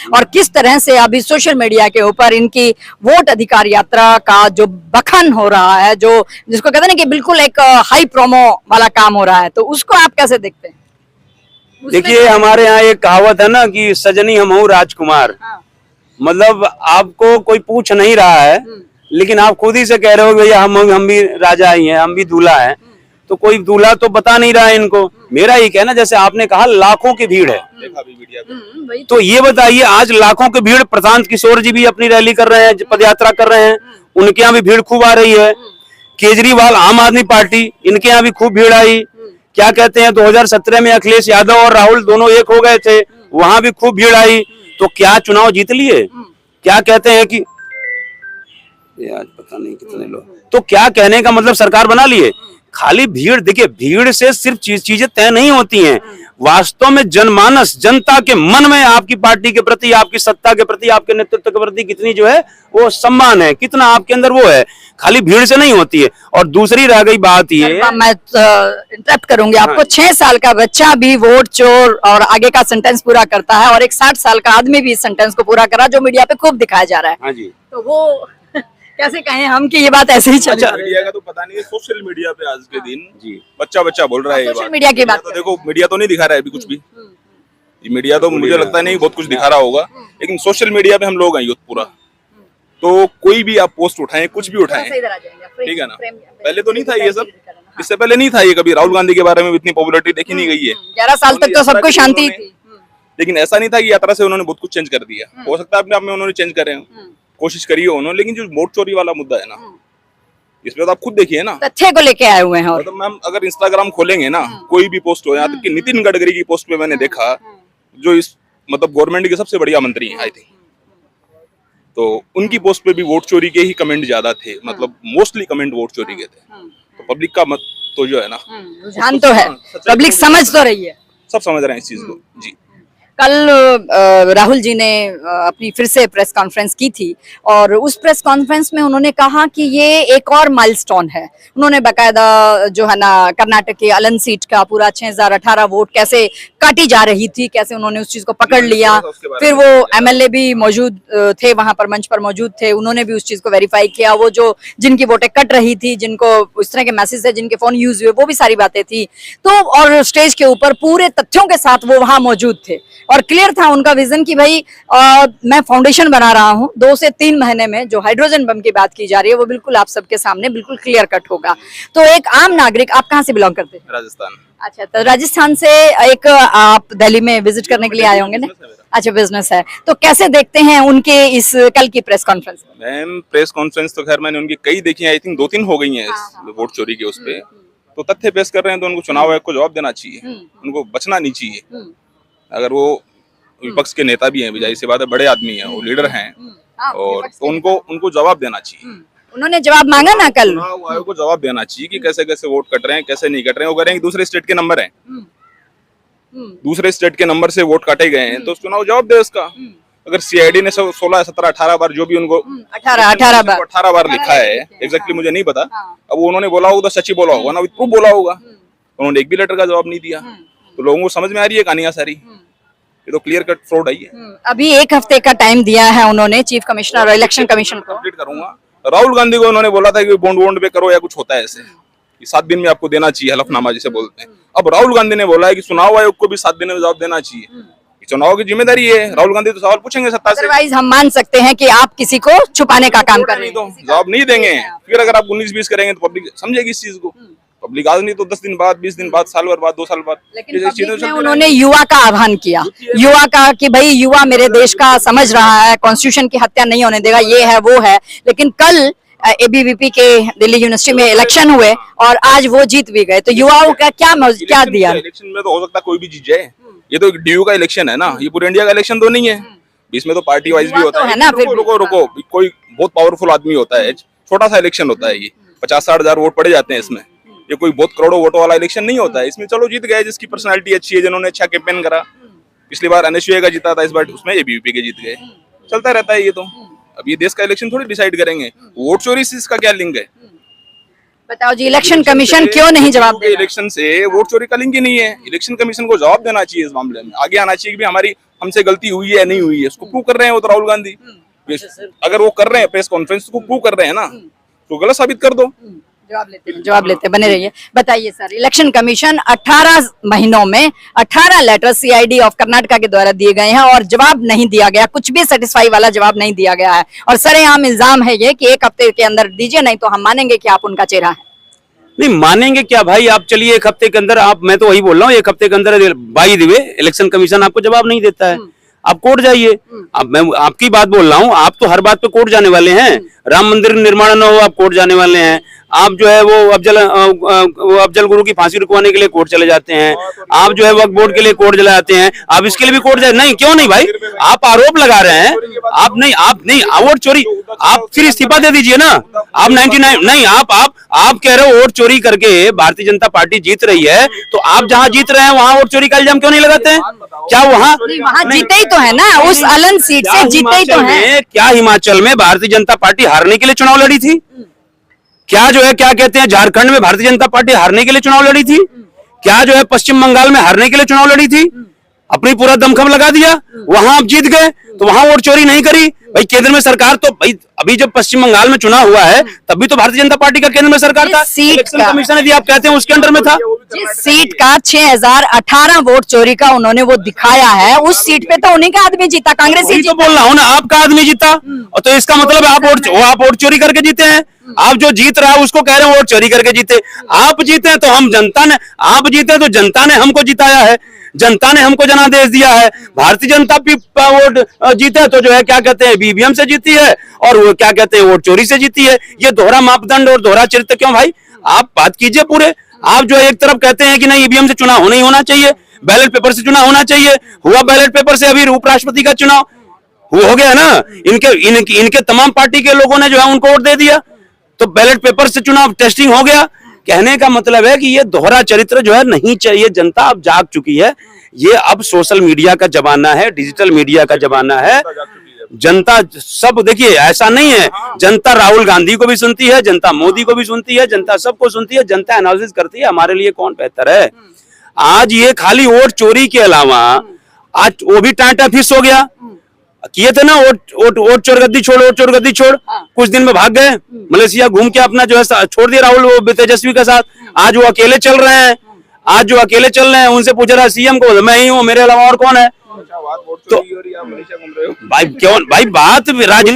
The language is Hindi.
और किस तरह से अभी सोशल मीडिया के ऊपर इनकी वोट अधिकार यात्रा का जो बखान हो रहा है, जो जिसको कहते हैं ना कि बिल्कुल एक हाई प्रोमो वाला काम हो रहा है, तो उसको आप कैसे देखते हैं? देखिए, हमारे यहाँ एक कहावत है ना कि सजनी हम हूँ राजकुमार। हाँ। मतलब आपको कोई पूछ नहीं रहा है, लेकिन आप खुद ही से कह रहे हो भैया हम भी राजा ही हैं, हम भी दूल्हा हैं। तो कोई दूल्हा तो बता नहीं रहा है इनको। मेरा ये कहना, जैसे आपने कहा लाखों की भीड़ है, तो ये बताइए आज लाखों की भीड़, प्रशांत किशोर जी भी अपनी रैली कर रहे हैं, पदयात्रा कर रहे हैं, उनके यहाँ भी भीड़ खूब आ रही है। केजरीवाल आम आदमी पार्टी, इनके यहाँ भी खूब भीड़ आई। क्या कहते हैं 2017 में अखिलेश यादव और राहुल दोनों एक हो गए थे, वहां भी खूब भीड़ आई। तो क्या चुनाव जीत लिए? क्या कहते हैं कि आज पता नहीं कितने लोग, तो क्या कहने का मतलब सरकार बना लिए? खाली भीड़, देखिए भीड़ से सिर्फ चीजें तय नहीं होती हैं। वास्तव में जनमानस, जनता के मन में आपकी पार्टी के प्रति, आपकी सत्ता के प्रति, आपके नेतृत्व के प्रति कितनी जो है वो सम्मान है, कितना आपके अंदर वो है, खाली भीड़ से नहीं होती है। और दूसरी रह गई बात ये, मैं इंटरप्ट करूंगी आपको। 6 साल का बच्चा भी वोट चोर और आगे का सेंटेंस पूरा करता है, और एक 60 साल का आदमी भी इस सेंटेंस को पूरा करा, जो मीडिया पे खूब दिखाया जा रहा है। हाँ जी, तो वो कैसे कहें हम कि ये बात ऐसे ही चल रही है? मीडिया का तो पता नहीं है, सोशल मीडिया पे आज के दिन जी बच्चा बोल रहा है। सोशल मीडिया की बात तो देखो, मीडिया तो नहीं दिखा रहा है अभी कुछ भी। मीडिया तो मुझे लगता नहीं बहुत कुछ दिखा रहा होगा, लेकिन सोशल मीडिया पे हम लोग हैं यूथ पूरा। तो कोई भी आप पोस्ट उठाएं, कुछ भी उठाएं, ठीक है ना। पहले तो नहीं था ये सब, इससे पहले नहीं था ये कभी। राहुल गांधी के बारे में इतनी पॉपुलरिटी देखी नहीं गई है। 11 साल तक तो सबको शांति थी, लेकिन ऐसा नहीं था कि यात्रा से उन्होंने बहुत कुछ चेंज कर दिया। हो सकता है अपने आप में उन्होंने चेंज करे, कोशिश करी हो उन्होंने, लेकिन जो वोट चोरी वाला मुद्दा है ना, इसमें तो आप खुद देखिए ना, तथ्य को लेके आए हुए हैं। और मतलब मैम अगर इंस्टाग्राम खोलेंगे ना, कोई भी पोस्ट हो, यहाँ तक कि नितिन गडकरी की पोस्ट में मैंने देखा, जो इस मतलब गवर्नमेंट के सबसे बढ़िया मंत्री हैं आई थिंक, तो उनकी पोस्ट पे भी वोट चोरी के ही कमेंट ज्यादा थे, मतलब मोस्टली कमेंट वोट चोरी के थे। तो पब्लिक का मत तो जो है ना, रुझान तो है, पब्लिक समझ तो रही है, सब समझ रहे हैं इस चीज को जी। कल राहुल जी ने अपनी फिर से प्रेस कॉन्फ्रेंस की थी, और उस प्रेस कॉन्फ्रेंस में उन्होंने कहा कि ये एक और माइलस्टोन है। उन्होंने बकायदा जो है ना कर्नाटक के अलन सीट का पूरा 6018 वोट कैसे काटी जा रही थी, कैसे उन्होंने उस चीज को पकड़ लिया। फिर वो एमएलए भी मौजूद थे वहां पर, मंच पर मौजूद थे, उन्होंने भी उस चीज को वेरीफाई किया। वो जो जिनकी वोटें कट रही थी, जिनको इस तरह के मैसेज है, जिनके फोन यूज हुए, वो भी सारी बातें थी। तो और स्टेज के ऊपर पूरे तथ्यों के साथ वो वहां मौजूद थे, और क्लियर था उनका विजन कि भाई मैं फाउंडेशन बना रहा हूं, 2 से 3 महीने में जो हाइड्रोजन बम की बात की जा रही है वो बिल्कुल आप सबके सामने बिल्कुल क्लियर कट होगा। तो एक आम नागरिक, आप कहाँ से बिलोंग करते हैं? राजस्थान। अच्छा, तो राजस्थान से एक आप दिल्ली में विजिट करने के लिए आए होंगे ना? अच्छा, बिजनेस है। तो कैसे देखते हैं उनके इस कल की press conference? Ma'am press conference तो खैर मैंने उनकी कई देखी है, आई थिंक 2-3 हो गई हैं वोट चोरी के उस पे। तो तथ्य पेश कर रहे हैं तो उनको चुनाव आयोग को जवाब देना चाहिए, उनको बचना नहीं चाहिए। अगर वो विपक्ष के नेता भी हैं, जाहिर सी बात है, बड़े आदमी हैं, वो लीडर हैं, और तो उनको जवाब देना चाहिए। उन्होंने जवाब मांगा ना कल, चुनाव आयोग को जवाब देना चाहिए कि कैसे कैसे वोट कट रहे हैं, कैसे नहीं कट रहे हैं। वो कह रहे हैं कि दूसरे स्टेट के नंबर हैं, दूसरे स्टेट के नंबर से वोट काटे गए हैं, तो चुनाव जवाब दे उसका। अगर सीआईडी ने 16, 17, 18 बार जो भी उनको 18 बार लिखा है, एग्जैक्टली मुझे नहीं पता, अब उन्होंने बोला होगा तो सच्ची बोला होगा ना, प्रूफ बोला होगा, उन्होंने एक भी लेटर का जवाब नहीं दिया। तो लोगों को समझ में आ रही है कहानियां सारी, ये तो क्लियर कट फ्रॉड आई है। अभी 1 हफ्ते का टाइम दिया है उन्होंने चीफ कमिश्नर और इलेक्शन कमीशन को। कंप्लीट करूंगा। राहुल गांधी को उन्होंने बोला था कि बॉन्ड पे करो या कुछ होता है ऐसे, कि 7 दिन में आपको देना चाहिए, हलफनामा जिसे बोलते हैं। अब राहुल गांधी ने बोला है कि चुनाव आयोग को भी 7 दिन में जवाब देना चाहिए। चुनाव की जिम्मेदारी है, राहुल गांधी तो सवाल पूछेंगे सत्ता से। अदरवाइज हम मान सकते हैं कि आप किसी को छुपाने का काम कर रहे हैं, तो जवाब नहीं देंगे। फिर अगर आप 19-20 करेंगे तो पब्लिक समझेगी इस चीज को। पब्लिक आज नहीं तो 10 दिन बाद, 20 दिन बाद, साल भर बाद, 2 साल बाद। लेकिन पब्लिक में उन्होंने युवा का आह्वान किया, युवा का कि भाई युवा मेरे देश का समझ रहा है, कॉन्स्टिट्यूशन की हत्या नहीं होने देगा, ये है वो है। लेकिन कल एबीवीपी के दिल्ली यूनिवर्सिटी में इलेक्शन हुए और आज वो जीत भी गए, तो युवाओं का क्या दिया? इलेक्शन में तो हो सकता है कोई भी जीत जाए, ये तो डीयू का इलेक्शन है ना, ये पूरे इंडिया का इलेक्शन तो नहीं है। इसमें तो पार्टी वाइज भी होता है ना। रुको, कोई बहुत पावरफुल आदमी होता है, छोटा सा इलेक्शन होता है, ये 50-60 हजार वोट पड़े जाते हैं इसमें। ये कोई बहुत करोड़ों वोटों वाला इलेक्शन नहीं होता है। इसमें चलो जीत गए जिसकी पर्सनालिटी अच्छी है, जिन्होंने अच्छा कैंपेन करा। पिछली बार एनएसयूआई का जीता था, इस बार उसमें एबीवीपी के जीत गए। चलता रहता है ये तो। अब ये देश का इलेक्शन थोड़ी डिसाइड करेंगे, वोट चोरी से इसका क्या लिंक है? बताओ जी, इलेक्शन कमीशन क्यों नहीं जवाब दे? इलेक्शन से वोट चोरी का लिंक ही नहीं है। इलेक्शन कमीशन को जवाब देना चाहिए इस मामले में, आगे आना चाहिए कि हमारी हमसे गलती हुई है या नहीं हुई है, उसको प्रूव कर रहे हैं वो तो राहुल गांधी। अगर वो कर रहे हैं प्रेस कॉन्फ्रेंस को प्रूव कर रहे हैं ना, तो गलत साबित कर दो। जवाब लेते हैं, बने रहिए। बताइए सर, इलेक्शन कमीशन 18 महीनों में 18 लेटर सीआईडी ऑफ कर्नाटका के द्वारा दिए गए हैं और जवाब नहीं दिया गया, कुछ भी सेटिस्फाई वाला जवाब नहीं दिया गया है और सरेआम इल्जाम है ये कि 1 हफ्ते के अंदर दीजिए, नहीं तो हम मानेंगे कि आप उनका चेहरा है। नहीं मानेंगे क्या भाई, आप चलिए 1 हफ्ते के अंदर, आप, मैं तो वही बोल रहा हूँ, 1 हफ्ते के अंदर by the way election commission आपको जवाब नहीं देता है, आप कोर्ट जाइए। अब मैं आपकी बात बोल रहा हूँ, आप तो हर बात पे कोर्ट जाने वाले हैं, राम मंदिर निर्माण न हो आप कोर्ट जाने वाले हैं, आप जो है वो अफजल गुरु की फांसी रुकवाने के लिए कोर्ट चले जाते हैं, आप जो है वक्फ बोर्ड के लिए कोर्ट चले जाते हैं, आप इसके लिए भी कोर्ट जाए। नहीं क्यों नहीं भाई, आप आरोप लगा रहे हैं, आप नहीं वोट चोरी, आप फिर इस्तीफा दे दीजिए ना। आप 99 नहीं, आप कह रहे हो वोट चोरी करके भारतीय जनता पार्टी जीत रही है, तो आप जहां जीत रहे हैं वहां वोट चोरी का इल्जाम क्यों नहीं लगाते हैं? क्या वहां जीते ही तो है ना, उस अलन सीट से जीते ही तो है। क्या हिमाचल में भारतीय जनता पार्टी हारने के लिए चुनाव लड़ी थी? क्या जो है क्या कहते हैं झारखंड में भारतीय जनता पार्टी हारने के लिए चुनाव लड़ी थी? क्या जो है पश्चिम बंगाल में हारने के लिए चुनाव लड़ी थी? अपनी पूरा दमखम लगा दिया, वहां आप जीत गए, तो वहां वोट चोरी नहीं करी भाई। केंद्र में सरकार तो भाई, अभी जब पश्चिम बंगाल में चुनाव हुआ है तब भी तो भारतीय जनता पार्टी का केंद्र में सरकार था, इलेक्शन कमीशन यदि आप कहते हैं उसके अंडर में था। जिस सीट का 6018 वोट चोरी का उन्होंने वो दिखाया है, उस सीट पे तो उन्हीं का आदमी जीता, कांग्रेस ही तो बोल रहा हूँ ना, आपका आदमी जीता, और तो इसका मतलब आप वोट चोरी करके जीते हैं। आप जो जीत रहा है उसको कह रहे हैं वोट चोरी करके जीते। आप जीते तो हम जनता ने, आप जीते तो जनता ने हमको जिताया है, जनता ने हमको जनादेश दिया है। भारतीय जनता वोट जीते तो जो है क्या कहते हैं ईवीएम से जीती है, और वो क्या कहते हैं वोट चोरी से जीती है। ये दोहरा मापदंड और दोहरा चरित्र क्यों भाई? आप बात कीजिए पूरे। आप जो एक तरफ कहते हैं कि नहीं ईवीएम से चुनाव नहीं होना चाहिए, बैलेट पेपर से चुनाव होना चाहिए, हुआ बैलेट पेपर से अभी उपराष्ट्रपति का चुनाव वो हो गया ना, इनके तमाम पार्टी के लोगों ने जो है उनको वोट दे दिया, तो बैलेट पेपर से चुनाव टेस्टिंग हो गया। कहने का मतलब है कि ये दोहरा चरित्र जो है नहीं चाहिए। जनता अब जाग चुकी है, ये अब सोशल मीडिया का जमाना है, डिजिटल मीडिया का जमाना है। जनता सब देखिए, ऐसा नहीं है, जनता राहुल गांधी को भी सुनती है, जनता मोदी को भी सुनती है, जनता सबको सुनती है, जनता एनालिसिस करती है हमारे लिए कौन बेहतर है। आज ये खाली वोट चोरी के अलावा आज वो भी टाटा फिस हो गया। किए थे ना वोट चोर गद्दी छोड़, वोट चोर गद्दी छोड़, कुछ दिन में भाग गए मलेशिया घूम के, अपना जो है छोड़ दिया राहुल वो तेजस्वी के साथ। आज वो अकेले चल रहे हैं, आज जो अकेले चल रहे हैं उनसे पूछ रहा है सीएम को, मैं ही हूँ, मेरे अलावा और कौन है? तो भाई क्यों भाई, बात राजनीति